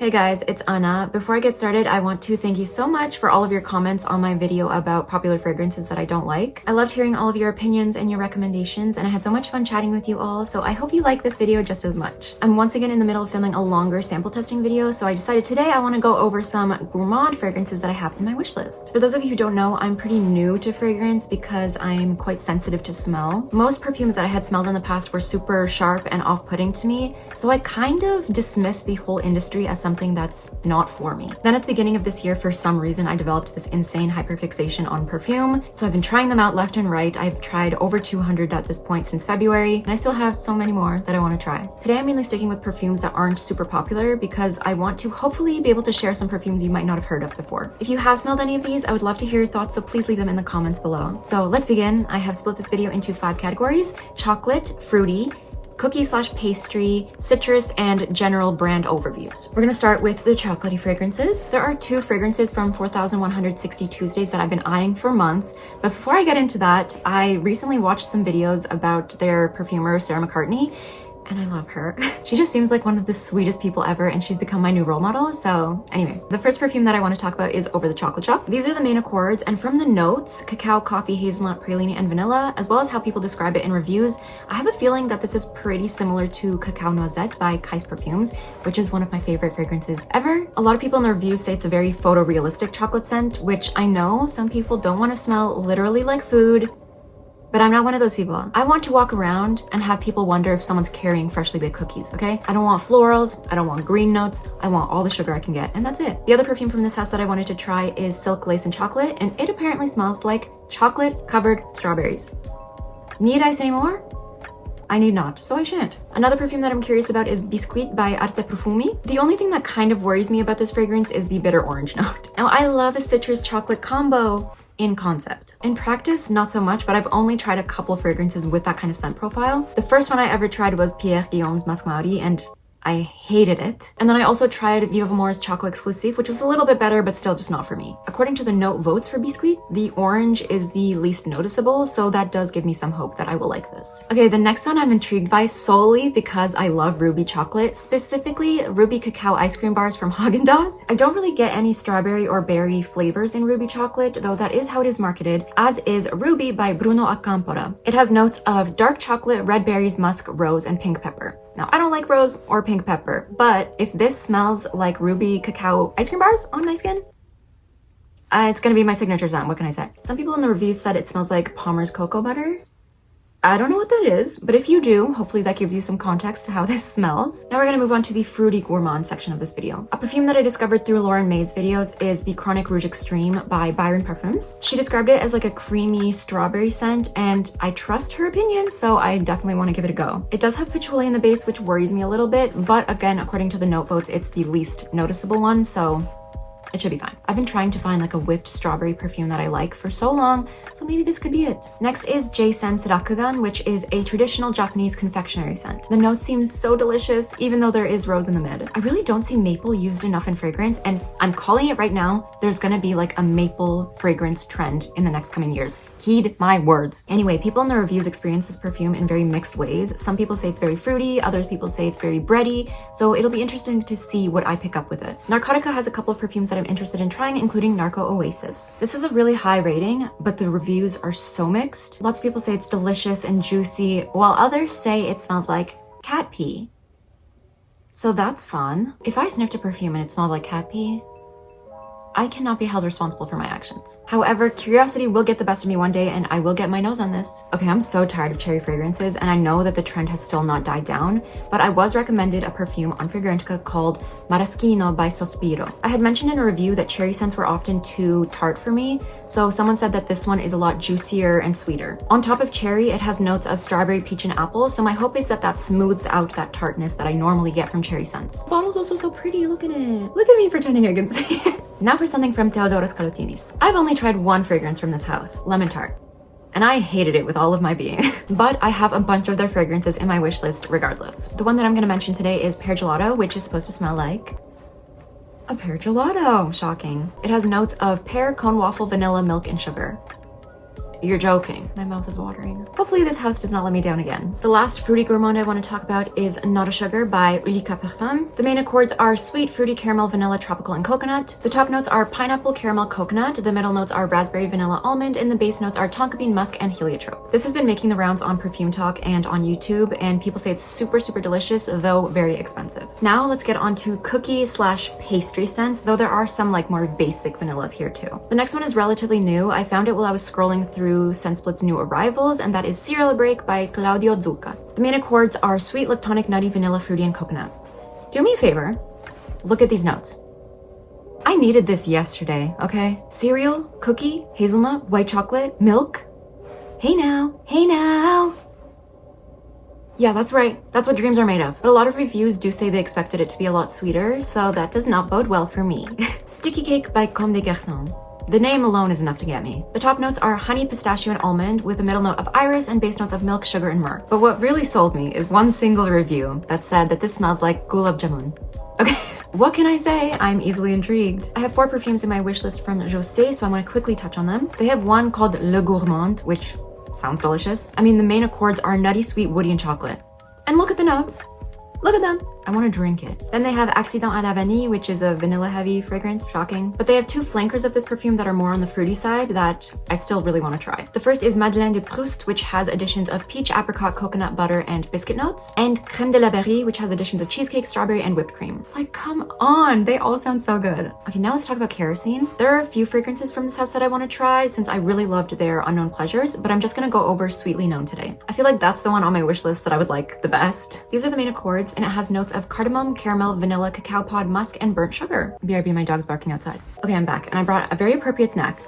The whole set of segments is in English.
Hey guys, it's Anna. Before I get started, I want to thank you so much for all of your comments on my video about popular fragrances that I don't like. I loved hearing all of your opinions and your recommendations, and I had so much fun chatting with you all, so I hope you like this video just as much. I'm once again in the middle of filming a longer sample testing video, so I decided today I want to go over some gourmand fragrances that I have in my wish list. For those of you who don't know, I'm pretty new to fragrance because I'm quite sensitive to smell. Most perfumes that I had smelled in the past were super sharp and off-putting to me, so I kind of dismissed the whole industry as something that's not for me. Then at the beginning of this year, for some reason, I developed this insane hyperfixation on perfume. So I've been trying them out left and right. I've tried over 200 at this point since February, and I still have so many more that I want to try. Today, I'm mainly sticking with perfumes that aren't super popular because I want to hopefully be able to share some perfumes you might not have heard of before. If you have smelled any of these, I would love to hear your thoughts, so please leave them in the comments below. So let's begin. I have split this video into 5 categories: chocolate, fruity, cookie/pastry, citrus, and general brand overviews. We're gonna start with the chocolatey fragrances. There are 2 fragrances from 4160 Tuesdays that I've been eyeing for months, but before I get into that, I recently watched some videos about their perfumer, Sarah McCartney, and I love her. She just seems like one of the sweetest people ever, and she's become my new role model. So anyway, the first perfume that I want to talk about is Over the Chocolate Shop. These are the main accords, and from the notes, cacao, coffee, hazelnut, praline, and vanilla, as well as how people describe it in reviews, I have a feeling that this is pretty similar to Cacao Noisette by Kais Perfumes, which is one of my favorite fragrances ever. A lot of people in the reviews say it's a very photorealistic chocolate scent, which I know some people don't want to smell literally like food, but I'm not one of those people. I want to walk around and have people wonder if someone's carrying freshly baked cookies, okay? I don't want florals, I don't want green notes, I want all the sugar I can get, and that's it. The other perfume from this house that I wanted to try is Silk, Lace, and Chocolate, and it apparently smells like chocolate-covered strawberries. Need I say more? I need not, so I shan't. Another perfume that I'm curious about is Bisquit by Arte Profumi. The only thing that kind of worries me about this fragrance is the bitter orange note. Now, I love a citrus chocolate combo in concept. In practice, not so much, but I've only tried a couple fragrances with that kind of scent profile. The first one I ever tried was Pierre Guillaume's Masque Maori, and I hated it. And then I also tried Viva Amour's Choco Exclusive, which was a little bit better, but still just not for me. According to the note votes for Biscuit, the orange is the least noticeable, so that does give me some hope that I will like this. Okay, the next one I'm intrigued by solely because I love ruby chocolate, specifically ruby cacao ice cream bars from Haagen-Dazs. I don't really get any strawberry or berry flavors in ruby chocolate, though that is how it is marketed, as is Ruby by Bruno Acampora. It has notes of dark chocolate, red berries, musk, rose, and pink pepper. Now, I don't like rose or pink pepper, but if this smells like ruby cacao ice cream bars on my skin, it's gonna be my signature scent. What can I say? Some people in the reviews said it smells like Palmer's cocoa butter. I don't know what that is, but if you do, hopefully that gives you some context to how this smells. Now we're gonna move on to the fruity gourmand section of this video. A perfume that I discovered through Lauren May's videos is the Chronic Rouge Extreme by Byron Parfums. She described it as like a creamy strawberry scent, and I trust her opinion, so I definitely want to give it a go. It does have patchouli in the base, which worries me a little bit, but again, according to the note votes, it's the least noticeable one, so it should be fine. I've been trying to find like a whipped strawberry perfume that I like for so long, so maybe this could be it. Next is J-Sen's Rakugan, which is a traditional Japanese confectionery scent. The note seems so delicious, even though there is rose in the mid. I really don't see maple used enough in fragrance, and I'm calling it right now, there's gonna be like a maple fragrance trend in the next coming years. Heed my words. Anyway, people in the reviews experience this perfume in very mixed ways. Some people say it's very fruity, other people say it's very bready, so it'll be interesting to see what I pick up with it. Narcotica has a couple of perfumes that I'm interested in trying, including Narco Oasis. This is a really high rating, but the reviews are so mixed. Lots of people say it's delicious and juicy, while others say it smells like cat pee. So that's fun. If I sniffed a perfume and it smelled like cat pee, I cannot be held responsible for my actions. However, curiosity will get the best of me one day, and I will get my nose on this. Okay, I'm so tired of cherry fragrances, and I know that the trend has still not died down, but I was recommended a perfume on Fragrantica called Maraschino by Sospiro. I had mentioned in a review that cherry scents were often too tart for me, so someone said that this one is a lot juicier and sweeter. On top of cherry, it has notes of strawberry, peach, and apple, so my hope is that that smooths out that tartness that I normally get from cherry scents. The bottle's also so pretty, look at it. Look at me pretending I can see it. Now for something from theodoros kalotinis. I've only tried one fragrance from this house, Lemon Tart, and I hated it with all of my being. But I have a bunch of their fragrances in my wish list regardless. The one that I'm gonna mention today is Pear Gelato, which is supposed to smell like a pear gelato. Shocking. It has notes of pear, cone waffle, vanilla, milk, and sugar. You're joking. My mouth is watering. Hopefully this house does not let me down again. The last fruity gourmand I want to talk about is Not a Sugar by Ulyka Parfum. The main accords are sweet, fruity, caramel, vanilla, tropical, and coconut. The top notes are pineapple, caramel, coconut. The middle notes are raspberry, vanilla, almond, and the base notes are tonka bean, musk, and heliotrope. This has been making the rounds on Perfume Talk and on YouTube, and people say it's super, super delicious, though very expensive. Now let's get on to cookie slash pastry scents, though there are some like more basic vanillas here too. The next one is relatively new. I found it while I was scrolling through ScentSplit's new arrivals, and that is Cereal Break by Claudio Zucca. The main accords are sweet, lactonic, nutty, vanilla, fruity, and coconut. Do me a favor, look at these notes. I needed this yesterday, okay? Cereal, cookie, hazelnut, white chocolate, milk. Hey now, hey now. Yeah, that's right. That's what dreams are made of. But a lot of reviews do say they expected it to be a lot sweeter, so that does not bode well for me. Sticky Cake by Comme des Garçons. The name alone is enough to get me. The top notes are honey, pistachio, and almond, with a middle note of iris and base notes of milk, sugar, and myrrh. But what really sold me is one single review that said that this smells like gulab jamun. Okay, what can I say? I'm easily intrigued. I have 4 perfumes in my wish list from jousset, so I'm going to quickly touch on them. They have one called Le Gourmand, which sounds delicious. I mean, the main accords are nutty, sweet, woody, and chocolate. And look at the notes. Look at them. I want to drink it. Then they have Accident à la Vanille, which is a vanilla-heavy fragrance, shocking. But they have 2 flankers of this perfume that are more on the fruity side that I still really want to try. The first is Madeleine de Proust, which has additions of peach, apricot, coconut butter, and biscuit notes. And Crème de la Berry, which has additions of cheesecake, strawberry, and whipped cream. Like, come on. They all sound so good. Okay, now let's talk about kerosene. There are a few fragrances from this house that I want to try since I really loved their Unknown Pleasures, but I'm just going to go over Sweetly Known today. I feel like that's the one on my wish list that I would like the best. These are the main accords, and it has notes of cardamom, caramel, vanilla, cacao pod, musk, and burnt sugar. BRB, my dog's barking outside. Okay, I'm back, and I brought a very appropriate snack.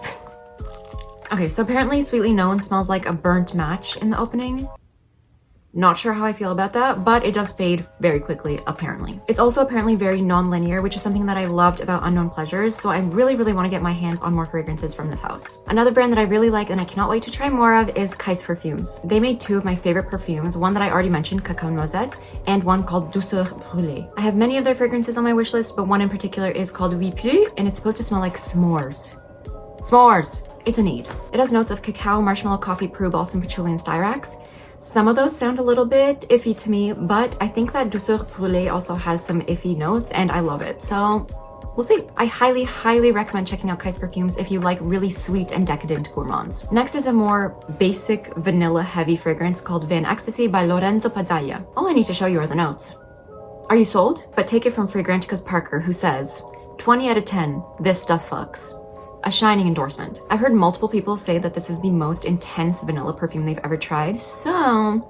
Okay, so apparently Sweetly Known smells like a burnt match in the opening. Not sure how I feel about that, but it does fade very quickly, apparently. It's also apparently very non-linear, which is something that I loved about Unknown Pleasures, so I really, really want to get my hands on more fragrances from this house. Another brand that I really like and I cannot wait to try more of is Kais Perfumes. They made 2 of my favorite perfumes, one that I already mentioned, Cacao Noisette, and one called Douceur Brûlée. I have many of their fragrances on my wish list, but one in particular is called Oui Plus, and it's supposed to smell like s'mores. S'mores! It's a need. It has notes of cacao, marshmallow, coffee, peru, balsam, patchouli, and styrax. Some of those sound a little bit iffy to me, but I think that Douceur Brûlée also has some iffy notes, and I love it, so we'll see. I highly, highly recommend checking out Kais Perfumes if you like really sweet and decadent gourmands. Next is a more basic vanilla-heavy fragrance called Van Ecstasy by Lorenzo Pazzaglia. All I need to show you are the notes. Are you sold? But take it from Fragrantica's Parker, who says, 20 out of 10, this stuff fucks. A shining endorsement. I've heard multiple people say that this is the most intense vanilla perfume they've ever tried, so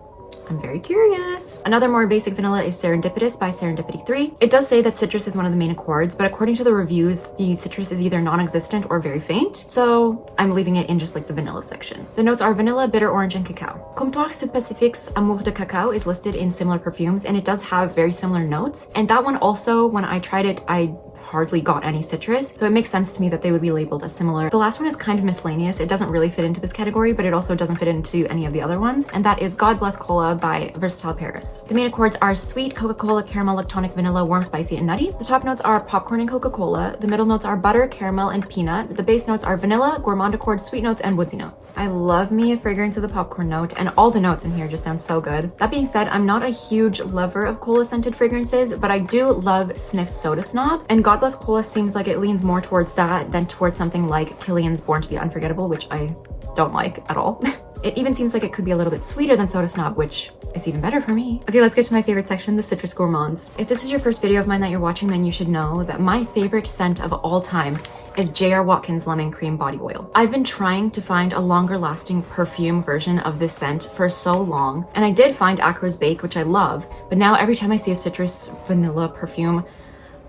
I'm very curious. Another more basic vanilla is Serendipitous by Serendipity 3. It does say that citrus is one of the main accords, but according to the reviews, the citrus is either non-existent or very faint, so I'm leaving it in just like the vanilla section. The notes are vanilla, bitter orange, and cacao. Comptoir Pacifique's Amour de Cacao is listed in similar perfumes, and it does have very similar notes, and that one also, when I tried it, I hardly got any citrus, so it makes sense to me that they would be labeled as similar. The last one is kind of miscellaneous. It doesn't really fit into this category, but it also doesn't fit into any of the other ones, and that is God Bless Cola by Versatile Paris. The main accords are sweet, Coca-Cola, caramel, lactonic, vanilla, warm, spicy, and nutty. The top notes are popcorn and Coca-Cola. The middle notes are butter, caramel, and peanut. The base notes are vanilla, gourmand accord, sweet notes, and woodsy notes. I love me a fragrance of the popcorn note, and all the notes in here just sound so good. That being said, I'm not a huge lover of cola scented fragrances, but I do love sniff Soda Snob, and God Bless Cola seems like it leans more towards that than towards something like Killian's Born to be Unforgettable, which I don't like at all. It even seems like it could be a little bit sweeter than Soda Snob, which is even better for me. Okay, let's get to my favorite section, the citrus gourmands. If this is your first video of mine that you're watching, then you should know that my favorite scent of all time is J.R. Watkins Lemon Cream Body Oil. I've been trying to find a longer lasting perfume version of this scent for so long, and I did find Acro's Bake, which I love, but now every time I see a citrus vanilla perfume,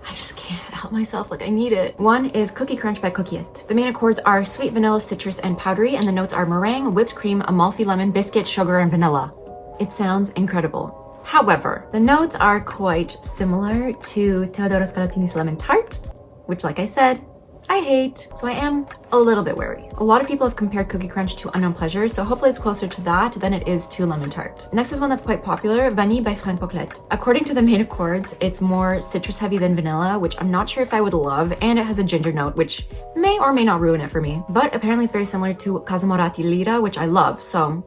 I just can't help myself, like I need it. One is Cookie Crunch by Coquillette. The main accords are sweet vanilla, citrus, and powdery, and the notes are meringue, whipped cream, Amalfi lemon, biscuit, sugar, and vanilla. It sounds incredible. However, the notes are quite similar to theodoros Kalotinis Lemon Tart, which, like I said, I hate, so I am a little bit wary. A lot of people have compared Cookie Crunch to Unknown Pleasures, so hopefully it's closer to that than it is to Lemon Tart. Next is one that's quite popular, Vanille by Fran Poquelette. According to the main accords, it's more citrus heavy than vanilla, which I'm not sure if I would love, and it has a ginger note, which may or may not ruin it for me. But apparently it's very similar to Casamorati Lira, which I love, so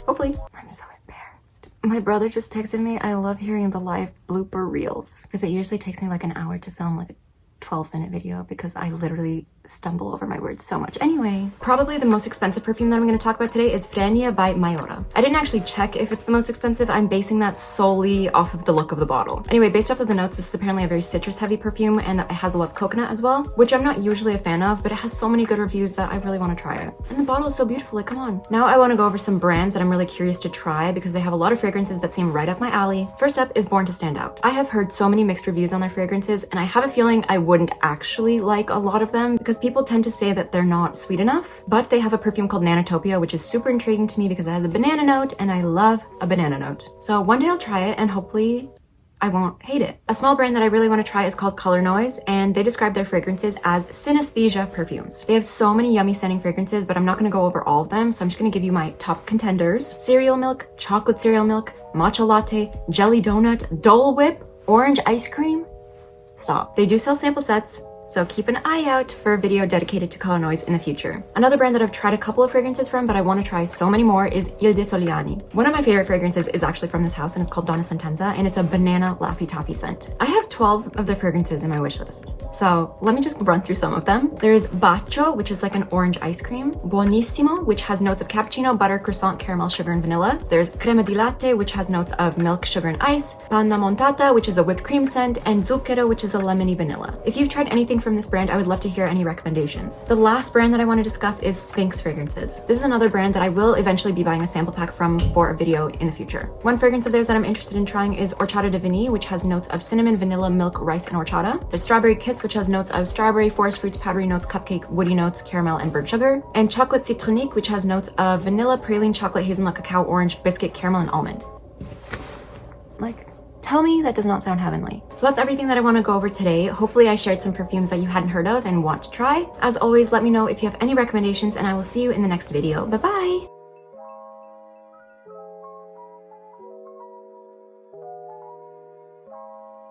hopefully. I'm so embarrassed. My brother just texted me, I love hearing the live blooper reels, because it usually takes me like an hour to film like a 12-minute video because I literally stumble over my words so much. Anyway, probably the most expensive perfume that I'm going to talk about today is Frenia by Mayora. I didn't actually check if it's the most expensive. I'm basing that solely off of the look of the bottle. Anyway, based off of the notes, this is apparently a very citrus heavy perfume and it has a lot of coconut as well, which I'm not usually a fan of, but it has so many good reviews that I really want to try it. And the bottle is so beautiful, like come on. Now I want to go over some brands that I'm really curious to try because they have a lot of fragrances that seem right up my alley. First up is Born to Stand Out. I have heard so many mixed reviews on their fragrances and I have a feeling I wouldn't actually like a lot of them because people tend to say that they're not sweet enough, but they have a perfume called Nanotopia, which is super intriguing to me because it has a banana note and I love a banana note. So one day I'll try it and hopefully I won't hate it. A small brand that I really want to try is called Color Noise, and they describe their fragrances as synesthesia perfumes. They have so many yummy scenting fragrances, but I'm not going to go over all of them, so I'm just going to give you my top contenders. Cereal milk, chocolate cereal milk, matcha latte, jelly donut, Dole Whip, orange ice cream. Stop. They do sell sample sets, so keep an eye out for a video dedicated to Color Noise in the future. Another brand that I've tried a couple of fragrances from, but I want to try so many more is Il de Soliani. One of my favorite fragrances is actually from this house and it's called Donna Sentenza and it's a banana Laffy Taffy scent. I have 12 of the fragrances in my wish list. So let me just run through some of them. There's Bacio, which is like an orange ice cream. Buonissimo, which has notes of cappuccino, butter, croissant, caramel, sugar, and vanilla. There's Crema di Latte, which has notes of milk, sugar, and ice. Panna Montata, which is a whipped cream scent. And Zucchero, which is a lemony vanilla. If you've tried anything from this brand, I would love to hear any recommendations. The last brand that I want to discuss is Sphinx Fragrances. This is another brand that I will eventually be buying a sample pack from for a video in the future. One fragrance of theirs that I'm interested in trying is Horchata de Vanille, which has notes of cinnamon, vanilla, milk, rice, and horchata. There's Strawberry Kiss, which has notes of strawberry, forest fruits, powdery notes, cupcake, woody notes, caramel, and burnt sugar. And Chocolate Citronique, which has notes of vanilla, praline, chocolate, hazelnut, cacao, orange, biscuit, caramel, and almond. Like, tell me that does not sound heavenly. So that's everything that I want to go over today. Hopefully I shared some perfumes that you hadn't heard of and want to try. As always, let me know if you have any recommendations and I will see you in the next video. Bye bye!